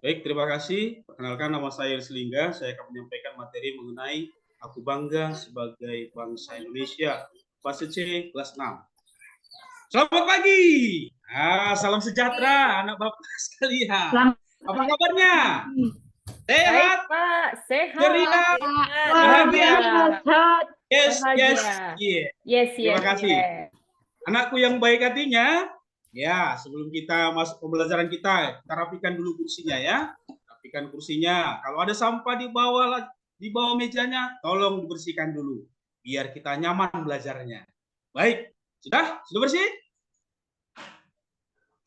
Baik, terima kasih. Perkenalkan, nama saya Selingga. Saya akan menyampaikan materi mengenai Aku Bangga Sebagai Bangsa Indonesia, fase C, kelas 6. Selamat pagi. Salam sejahtera, anak bapak sekalian. Apa kabarnya? Sehat? Baik, Pak. Sehat. Ceria? Bahagia? Yes, yes, yeah. Yes. Terima kasih. Anakku yang baik hatinya, ya, sebelum kita masuk pembelajaran kita rapikan dulu kursinya ya. Rapikan kursinya. Kalau ada sampah di bawah mejanya, tolong dibersihkan dulu biar kita nyaman belajarnya. Baik, sudah bersih?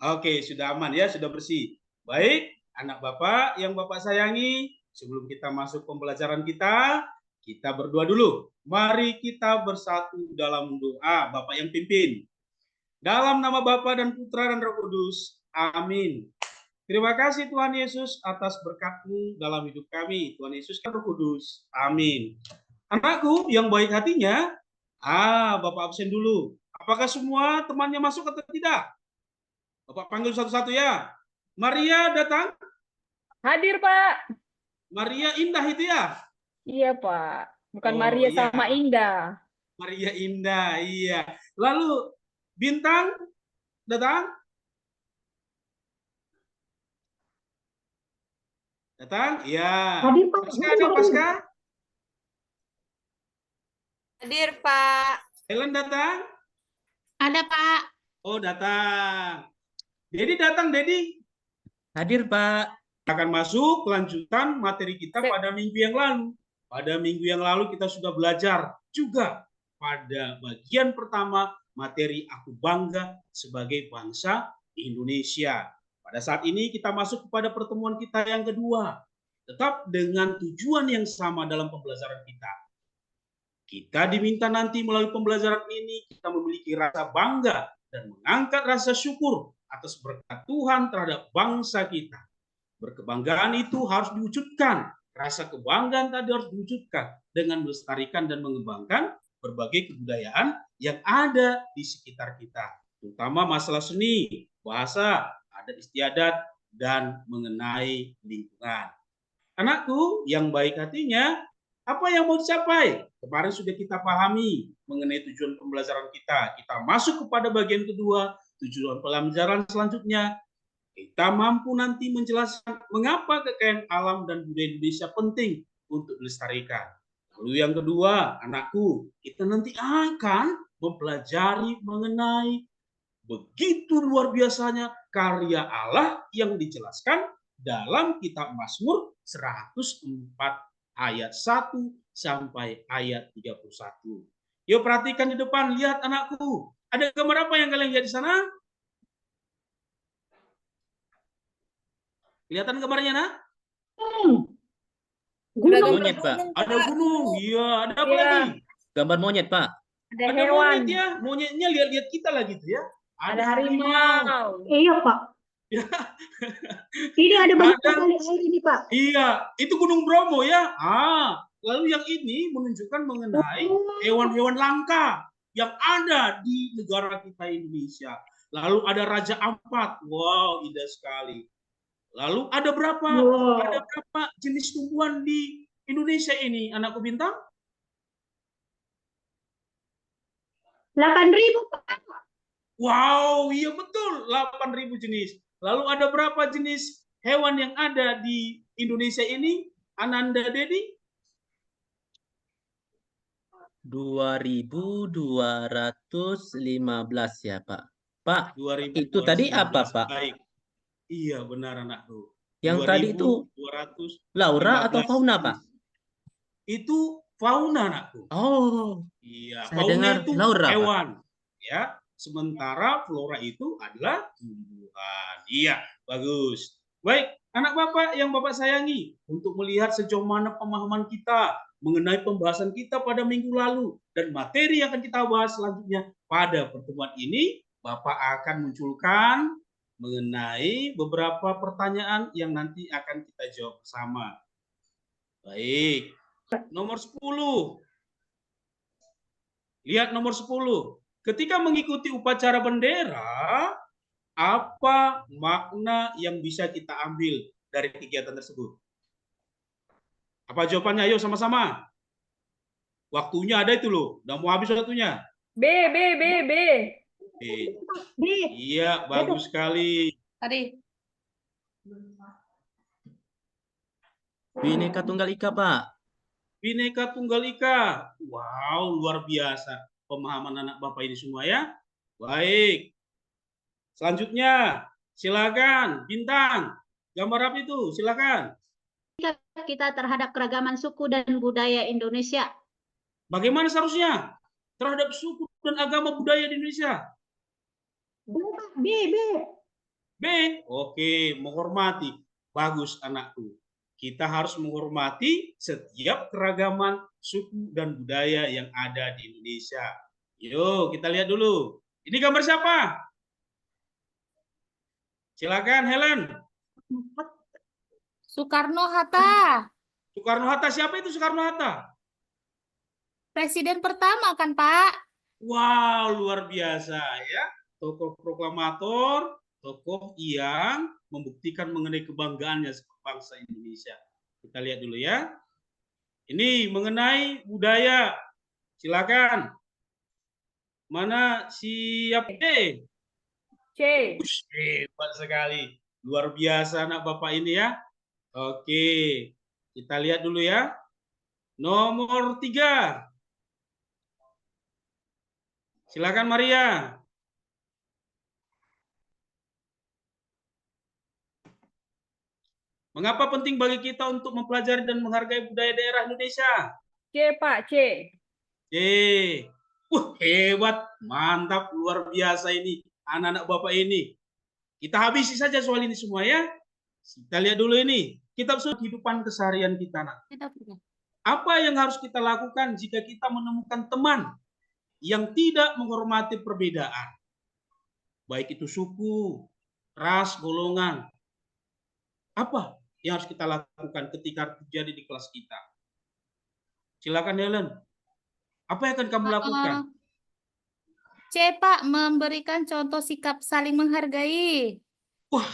Oke, sudah aman ya, sudah bersih. Baik, anak Bapak yang Bapak sayangi, sebelum kita masuk pembelajaran kita berdoa dulu. Mari kita bersatu dalam doa. Bapak yang pimpin. Dalam nama Bapa dan Putra dan Roh Kudus. Amin. Terima kasih Tuhan Yesus atas berkat-Mu dalam hidup kami. Tuhan Yesus kan Roh Kudus. Amin. Anakku yang baik hatinya, Bapak absen dulu. Apakah semua temannya masuk atau tidak? Bapak panggil satu-satu ya. Maria datang? Hadir, Pak. Maria Indah itu ya? Iya, Pak. Bukan Maria sama Indah. Maria Indah, iya. Lalu Bintang datang? Datang? Iya. Hadir, Pak. Pasca ada Pasca? Hadir, Pak. Helen datang? Ada, Pak. Oh, datang. Dedi datang, Dedi? Hadir, Pak. Akan masuk kelanjutan materi kita pada minggu yang lalu. Pada minggu yang lalu kita sudah belajar juga pada bagian pertama materi Aku Bangga Sebagai Bangsa Indonesia. Pada saat ini kita masuk kepada pertemuan kita yang kedua. Tetap dengan tujuan yang sama dalam pembelajaran kita. Kita diminta nanti melalui pembelajaran ini kita memiliki rasa bangga dan mengangkat rasa syukur atas berkat Tuhan terhadap bangsa kita. Berkebanggaan itu harus diwujudkan. Rasa kebanggaan tadi harus diwujudkan dengan melestarikan dan mengembangkan berbagai kebudayaan yang ada di sekitar kita. Terutama masalah seni, bahasa, adat istiadat, dan mengenai lingkungan. Anakku yang baik hatinya, apa yang mau dicapai? Kemarin sudah kita pahami mengenai tujuan pembelajaran kita. Kita masuk kepada bagian kedua, tujuan pembelajaran selanjutnya. Kita mampu nanti menjelaskan mengapa kekayaan alam dan budaya Indonesia penting untuk dilestarikan. Lalu yang kedua, anakku, kita nanti akan mempelajari mengenai begitu luar biasanya karya Allah yang dijelaskan dalam kitab Mazmur 104 ayat 1 sampai ayat 31. Yuk perhatikan di depan, lihat anakku. Ada gambar apa yang kalian lihat di sana? Kelihatan gambarnya, nak? Gunung. Monyet, Pak. Ada gunung, iya. Ada apa lagi? Gambar monyet, Pak. Ada hewan. Monyet ya. Monyetnya lihat-lihat kita lah gitu ya. Ada harimau. Iya, Pak. Ini ada banyak sekali air ini, Pak. Iya, itu Gunung Bromo ya. Lalu yang ini menunjukkan mengenai hewan-hewan langka yang ada di negara kita Indonesia. Lalu ada Raja Ampat. Wow, indah sekali. Lalu ada berapa jenis tumbuhan di Indonesia ini, anakku Bintang? 8.000, Pak. Wow, iya betul, 8.000 jenis. Lalu ada berapa jenis hewan yang ada di Indonesia ini, Ananda Dedi? 2.215 ya, Pak. Pak, 2.215. itu tadi apa, Pak? Baik. Iya, benar anakku. Yang tadi itu Laura atau fauna, Pak? Itu fauna, anakku. Oh. Iya, Saya fauna dengar itu Laura, hewan. Pak. Ya, sementara flora itu adalah tumbuhan. Iya, bagus. Baik, anak Bapak yang Bapak sayangi, untuk melihat sejauh mana pemahaman kita mengenai pembahasan kita pada minggu lalu dan materi yang akan kita bahas selanjutnya pada pertemuan ini, Bapak akan munculkan mengenai beberapa pertanyaan yang nanti akan kita jawab bersama. Baik. Nomor 10. Lihat nomor 10. Ketika mengikuti upacara bendera, Apa makna yang bisa kita ambil dari kegiatan tersebut? Apa jawabannya? Ayo sama-sama. Waktunya ada itu loh. Udah mau habis waktunya. B, B, B, B. B. B. Iya, bagus sekali. Tadi. Bhinneka Tunggal Ika, Pak. Bhinneka Tunggal Ika. Wow, luar biasa pemahaman anak Bapak ini semua ya. Baik. Selanjutnya, silakan Bintang. Gambar apa itu? Silakan. Kita terhadap keragaman suku dan budaya Indonesia. Bagaimana seharusnya terhadap suku dan agama budaya di Indonesia? B, Pak. B, B. B. Oke, menghormati. Bagus anakku. Kita harus menghormati setiap keragaman suku dan budaya yang ada di Indonesia. Yuk, kita lihat dulu. Ini gambar siapa? Silakan Helen. Soekarno-Hatta. Soekarno-Hatta, siapa itu Soekarno-Hatta? Presiden pertama kan, Pak? Wow, luar biasa ya. Tokoh proklamator, tokoh yang membuktikan mengenai kebanggaannya sebagai bangsa Indonesia. Kita lihat dulu ya. Ini mengenai budaya. Silakan. Mana siapa? C. Hebat sekali. Luar biasa anak Bapak ini ya. Oke. Kita lihat dulu ya. Nomor 3. Silakan Maria. Mengapa penting bagi kita untuk mempelajari dan menghargai budaya daerah Indonesia? C, Pak, C. Hebat, mantap, luar biasa ini anak-anak Bapak ini. Kita habisi saja soal ini semua ya. Kita lihat dulu ini, kitab suci kehidupan keseharian kita. Apa yang harus kita lakukan jika kita menemukan teman yang tidak menghormati perbedaan? Baik itu suku, ras, golongan. Apa yang harus kita lakukan ketika terjadi di kelas kita? Silakan Helen. Apa yang akan kamu lakukan? C, Pak, memberikan contoh sikap saling menghargai. Wah,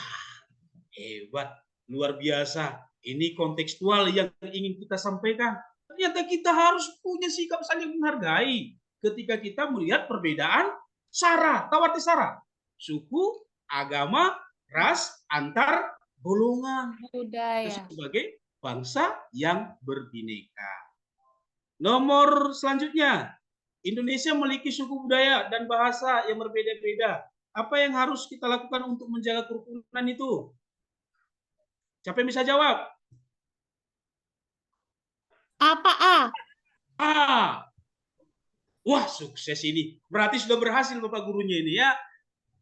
hebat, luar biasa. Ini kontekstual yang ingin kita sampaikan. Ternyata kita harus punya sikap saling menghargai ketika kita melihat perbedaan sara, tahu arti sara? Suku, agama, ras, antar golongan. Budaya. Sebagai bangsa yang berbineka. Nomor selanjutnya, Indonesia memiliki suku budaya dan bahasa yang berbeda-beda. Apa yang harus kita lakukan untuk menjaga kerukunan itu? Siapa yang bisa jawab? Apa A? A. Wah, sukses ini. Berarti sudah berhasil Bapak gurunya ini ya.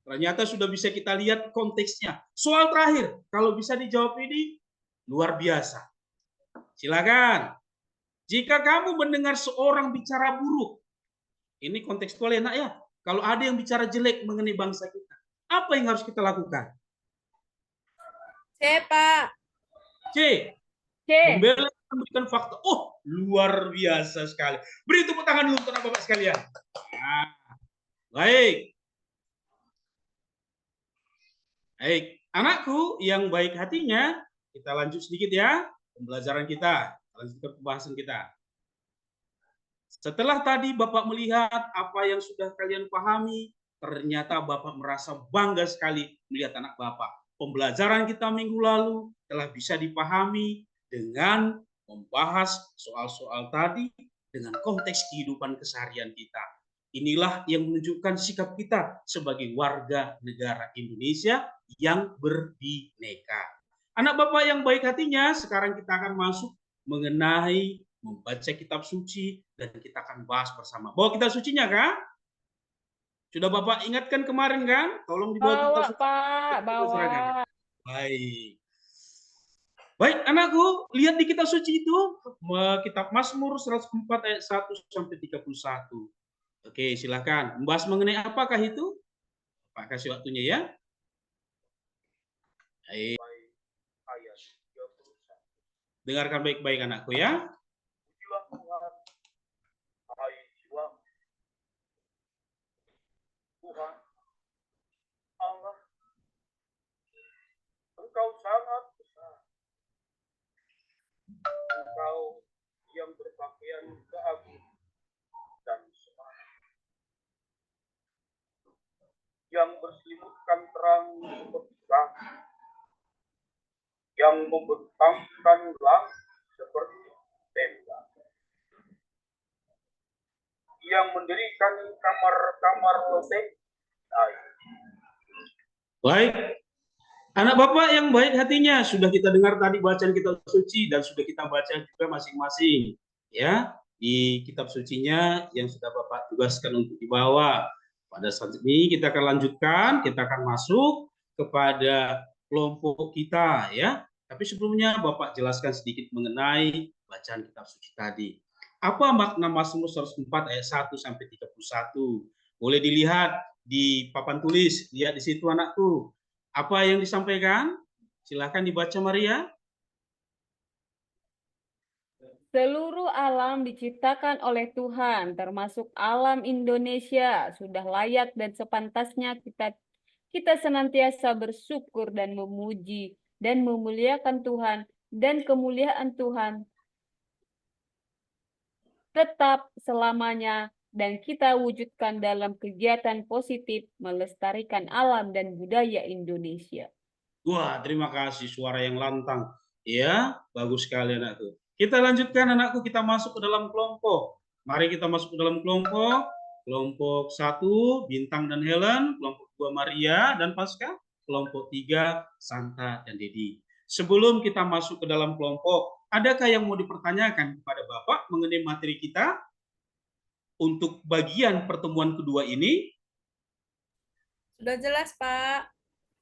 Ternyata sudah bisa kita lihat konteksnya. Soal terakhir, kalau bisa dijawab ini, luar biasa. Silakan. Jika kamu mendengar seorang bicara buruk, ini kontekstual ya nak ya. Kalau ada yang bicara jelek mengenai bangsa kita, apa yang harus kita lakukan? C, Pak. C. C. Membela, memberikan fakta. Oh, luar biasa sekali. Beri tepuk tangan dulu untuk Bapak sekalian. Nah, baik. Baik, anakku yang baik hatinya, kita lanjut sedikit ya pembelajaran kita. Lanjutkan pembahasan kita. Setelah tadi Bapak melihat apa yang sudah kalian pahami, ternyata Bapak merasa bangga sekali melihat anak Bapak. Pembelajaran kita minggu lalu telah bisa dipahami dengan membahas soal-soal tadi dengan konteks kehidupan keseharian kita. Inilah yang menunjukkan sikap kita sebagai warga negara Indonesia yang berbineka. Anak Bapak yang baik hatinya, sekarang kita akan masuk mengenai membaca kitab suci dan kita akan bahas bersama. Bawa kitab sucinya kan? Sudah Bapak ingatkan kemarin kan? Tolong dibawa kitab suci. Pak, bawa. Baik. Baik, anakku, lihat di kitab suci itu, kitab Mazmur 104 ayat 1 sampai 31. Oke, silakan. Membahas mengenai apakah itu? Pak kasih waktunya ya. Baik. Dengarkan baik-baik anakku ya. Tuhan Allah Engkau sangat besar. Engkau yang berpakaian keagungan dan semangat, yang berselimutkan terang seperti langit, yang membentangkan langit seperti tenda, yang mendirikan kamar-kamar lobeng air. Baik, anak Bapak yang baik hatinya, sudah kita dengar tadi bacaan kitab suci dan sudah kita baca juga masing-masing ya di kitab sucinya yang sudah Bapak tugaskan untuk dibawa. Pada saat ini kita akan lanjutkan, kita akan masuk kepada kelompok kita ya. Tapi sebelumnya Bapak jelaskan sedikit mengenai bacaan kitab suci tadi. Apa makna Mazmur 104 ayat 1 sampai 31? Boleh dilihat di papan tulis, lihat di situ anakku. Apa yang disampaikan? Silakan dibaca Maria. Seluruh alam diciptakan oleh Tuhan, termasuk alam Indonesia. Sudah layak dan sepantasnya kita senantiasa bersyukur dan memuji dan memuliakan Tuhan, dan kemuliaan Tuhan tetap selamanya, dan kita wujudkan dalam kegiatan positif melestarikan alam dan budaya Indonesia. Wah, terima kasih, suara yang lantang. Ya, bagus sekali anakku. Kita lanjutkan anakku, kita masuk ke dalam kelompok. Mari kita masuk ke dalam kelompok. Kelompok 1, Bintang dan Helen. Kelompok 2, Maria dan Pasca. Kelompok 3, Santa dan Dedi. Sebelum kita masuk ke dalam kelompok, adakah yang mau dipertanyakan kepada Bapak mengenai materi kita untuk bagian pertemuan kedua ini? Sudah jelas, Pak.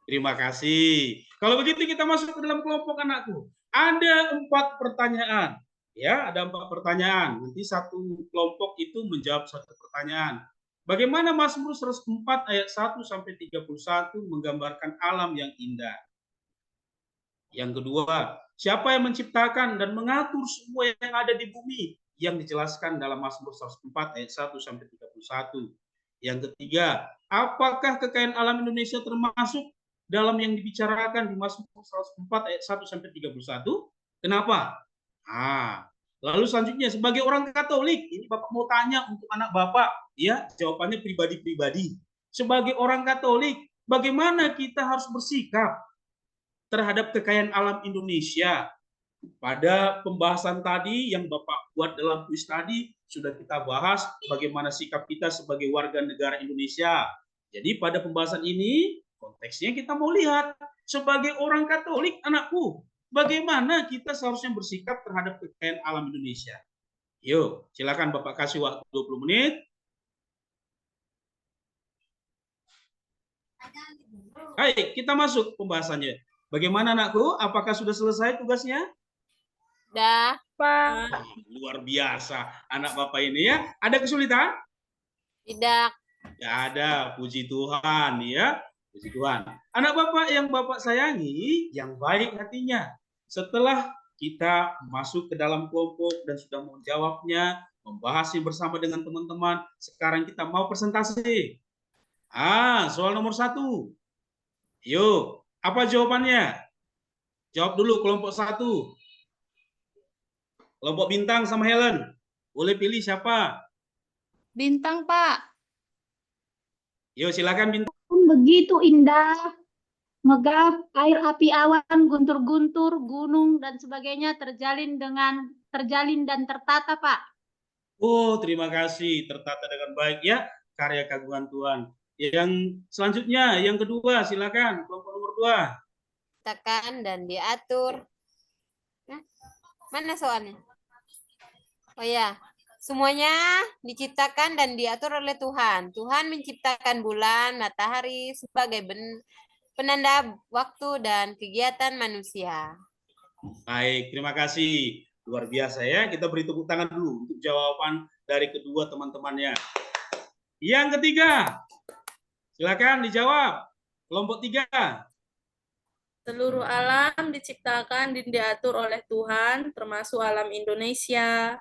Terima kasih. Kalau begitu kita masuk ke dalam kelompok anakku. Ada 4 pertanyaan. Ya, ada 4 pertanyaan. Nanti satu kelompok itu menjawab satu pertanyaan. Bagaimana Mazmur 104 ayat 1 sampai 31 menggambarkan alam yang indah? Yang kedua, siapa yang menciptakan dan mengatur semua yang ada di bumi? Yang dijelaskan dalam Mazmur 104 ayat 1 sampai 31. Yang ketiga, apakah kekayaan alam Indonesia termasuk dalam yang dibicarakan di Mazmur 104 ayat 1 sampai 31? Kenapa? Lalu selanjutnya, sebagai orang Katolik, ini Bapak mau tanya untuk anak Bapak, ya, jawabannya pribadi-pribadi. Sebagai orang Katolik, bagaimana kita harus bersikap terhadap kekayaan alam Indonesia? Pada pembahasan tadi yang Bapak buat dalam kuis tadi, sudah kita bahas bagaimana sikap kita sebagai warga negara Indonesia. Jadi pada pembahasan ini, konteksnya kita mau lihat, sebagai orang Katolik, anakku, bagaimana kita seharusnya bersikap terhadap kekayaan alam Indonesia. Yuk, silakan Bapak kasih waktu 20 menit. Baik, kita masuk pembahasannya. Bagaimana anakku? Apakah sudah selesai tugasnya? Dah, Pak. Luar biasa anak Bapak ini ya. Ada kesulitan? tidak. Tidak ada, puji Tuhan ya. Puji Tuhan. Anak Bapak yang Bapak sayangi, yang baik hatinya. Setelah kita masuk ke dalam kelompok dan sudah menjawabnya, membahasnya bersama dengan teman-teman, sekarang kita mau presentasi. Soal nomor 1. Yuk, apa jawabannya? Jawab dulu kelompok 1. Kelompok Bintang sama Helen. Boleh pilih siapa? Bintang, Pak. Yuk, silakan Bintang. Begitu indah, megah, air api awan, guntur-guntur, gunung dan sebagainya terjalin dan tertata, Pak. Oh, terima kasih. Tertata dengan baik ya. Karya kagungan Tuhan. Yang selanjutnya, yang kedua, silakan. Kelompok nomor 2. Tekan dan diatur. Mana soalnya? Oh ya, semuanya diciptakan dan diatur oleh Tuhan. Tuhan menciptakan bulan, matahari sebagai penanda waktu dan kegiatan manusia. Baik, terima kasih. Luar biasa ya. Kita beri tepuk tangan dulu untuk jawaban dari kedua teman-temannya. Yang ketiga, silakan dijawab. Kelompok 3. Seluruh alam diciptakan dan diatur oleh Tuhan, termasuk alam Indonesia.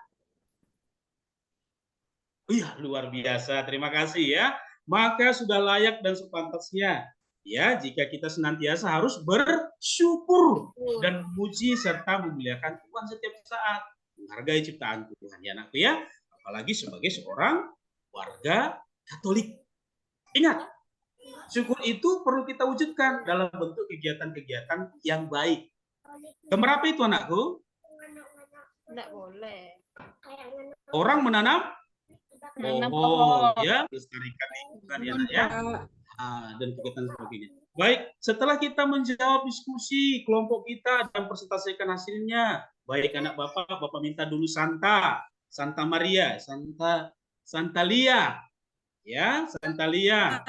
Luar biasa. Terima kasih ya. Maka sudah layak dan sepantasnya Ya, jika kita senantiasa harus bersyukur dan memuji serta memuliakan Tuhan setiap saat, menghargai ciptaan Tuhan ya anakku ya, apalagi sebagai seorang warga Katolik. Ingat, syukur itu perlu kita wujudkan dalam bentuk kegiatan-kegiatan yang baik. Gambar apa itu anakku? Enggak boleh. Orang menanam Menanam pohon, pohon. ya, melestarikan lingkungan ya anak ya. Dan kegiatan sebagainya. Baik, setelah kita menjawab diskusi kelompok kita dan presentasikan hasilnya, baik anak Bapak minta dulu Santa Maria, Santa Lia, ya, Santa Lia.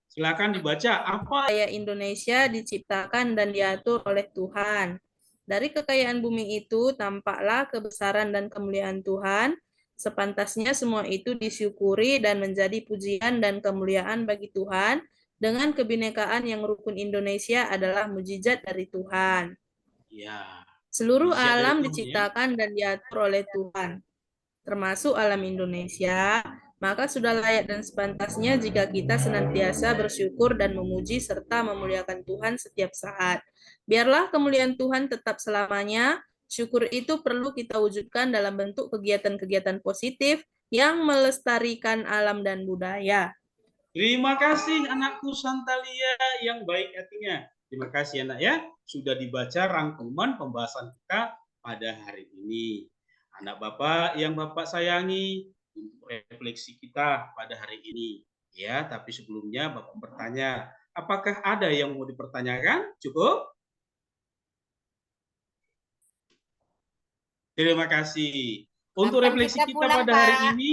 Silakan dibaca apa Budaya Indonesia diciptakan dan diatur oleh Tuhan. Dari kekayaan bumi itu tampaklah kebesaran dan kemuliaan Tuhan. Sepantasnya semua itu disyukuri dan menjadi pujian dan kemuliaan bagi Tuhan. Dengan kebinekaan yang rukun Indonesia adalah mujizat dari Tuhan. ya. Seluruh Mujizat dari alam Tuhan, ya. diciptakan dan diatur oleh Tuhan, termasuk alam Indonesia. Maka sudah layak dan sepantasnya jika kita senantiasa bersyukur dan memuji serta memuliakan Tuhan setiap saat. Biarlah kemuliaan Tuhan tetap selamanya. Syukur itu perlu kita wujudkan dalam bentuk kegiatan-kegiatan positif yang melestarikan alam dan budaya. Terima kasih anakku Santalia yang baik hatinya. Terima kasih anak ya, sudah dibaca rangkuman pembahasan kita pada hari ini. Anak Bapak yang Bapak sayangi, untuk refleksi kita pada hari ini. Ya, tapi sebelumnya Bapak bertanya, apakah ada yang mau dipertanyakan? Cukup? Terima kasih. Untuk Kapan refleksi kita kita pulang, pada hari Pak? ini,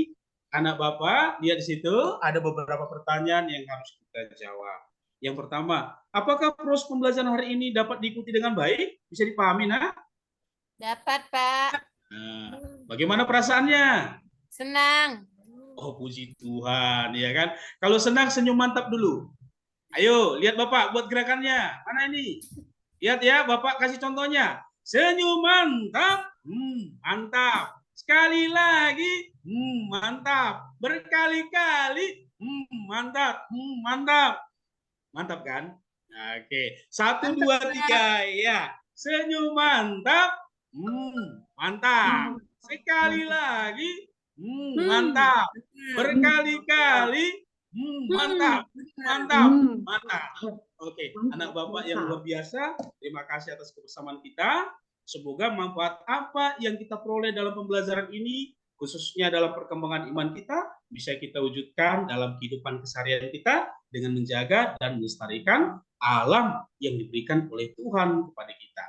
anak Bapak, lihat di situ ada beberapa pertanyaan yang harus kita jawab. Yang pertama, apakah proses pembelajaran hari ini dapat diikuti dengan baik? Bisa dipahami, nak? Dapat, Pak. Nah, bagaimana perasaannya? Senang. Oh, puji Tuhan, ya kan? Kalau senang, senyum mantap dulu. Ayo, lihat Bapak buat gerakannya. Mana ini? Lihat ya, Bapak kasih contohnya. Senyum mantap. Mantap. Sekali lagi, mantap. Berkali-kali, mantap. Mantap. Mantap kan? Oke. 1, 2, 3. Ya. Senyum mantap. Mantap. Sekali lagi, mantap. Berkali-kali, mantap. Mantap. Mantap. Oke, anak Bapak yang luar biasa, terima kasih atas kebersamaan kita. Semoga manfaat apa yang kita peroleh dalam pembelajaran ini, khususnya dalam perkembangan iman kita, bisa kita wujudkan dalam kehidupan keseharian kita dengan menjaga dan melestarikan alam yang diberikan oleh Tuhan kepada kita.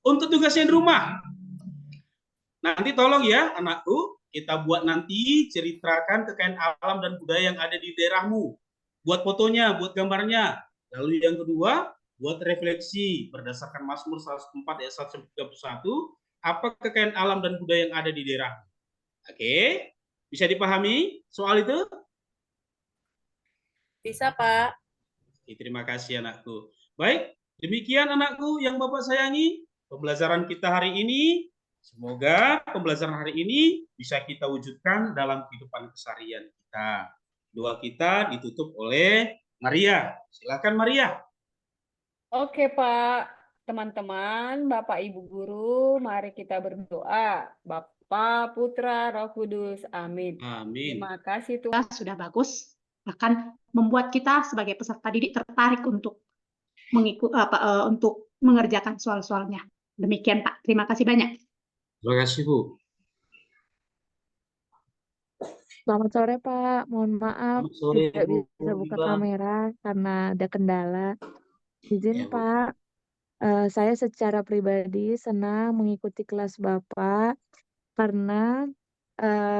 Untuk tugasnya di rumah, nanti tolong ya anakku, kita buat nanti ceritakan kekayaan alam dan budaya yang ada di daerahmu. Buat fotonya, buat gambarnya. Lalu yang kedua, buat refleksi berdasarkan Mazmur 104 ayat 1-31, apa kekayaan alam dan budaya yang ada di daerah. Oke, bisa dipahami soal itu? Bisa, Pak. Oke, terima kasih anakku. Baik, demikian anakku yang Bapak sayangi, pembelajaran kita hari ini. Semoga pembelajaran hari ini bisa kita wujudkan dalam kehidupan keseharian kita. Doa kita ditutup oleh Maria. Silakan Maria. Oke, Pak. Teman-teman, Bapak Ibu Guru, mari kita berdoa. Bapa, Putra, Roh Kudus. Amin. Amin. Terima kasih Tuhan. Sudah bagus, bahkan membuat kita sebagai peserta didik tertarik untuk untuk mengerjakan soal-soalnya. Demikian Pak, terima kasih banyak. Terima kasih Bu. Selamat sore Pak, mohon maaf Selamat sore tidak Bu. bisa buka Iba. kamera karena ada kendala. Izin Ya, Bu. Pak, saya secara pribadi senang mengikuti kelas Bapak karena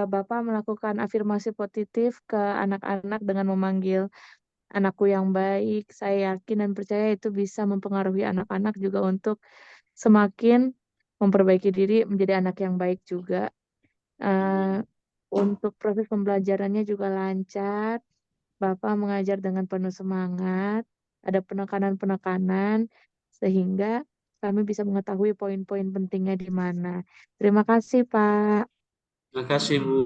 Bapak melakukan afirmasi positif ke anak-anak dengan memanggil anakku yang baik. Saya yakin dan percaya itu bisa mempengaruhi anak-anak juga untuk semakin memperbaiki diri menjadi anak yang baik juga. Untuk proses pembelajarannya juga lancar. Bapak mengajar dengan penuh semangat, ada penekanan-penekanan, sehingga kami bisa mengetahui poin-poin pentingnya di mana. Terima kasih, Pak. Terima kasih Bu.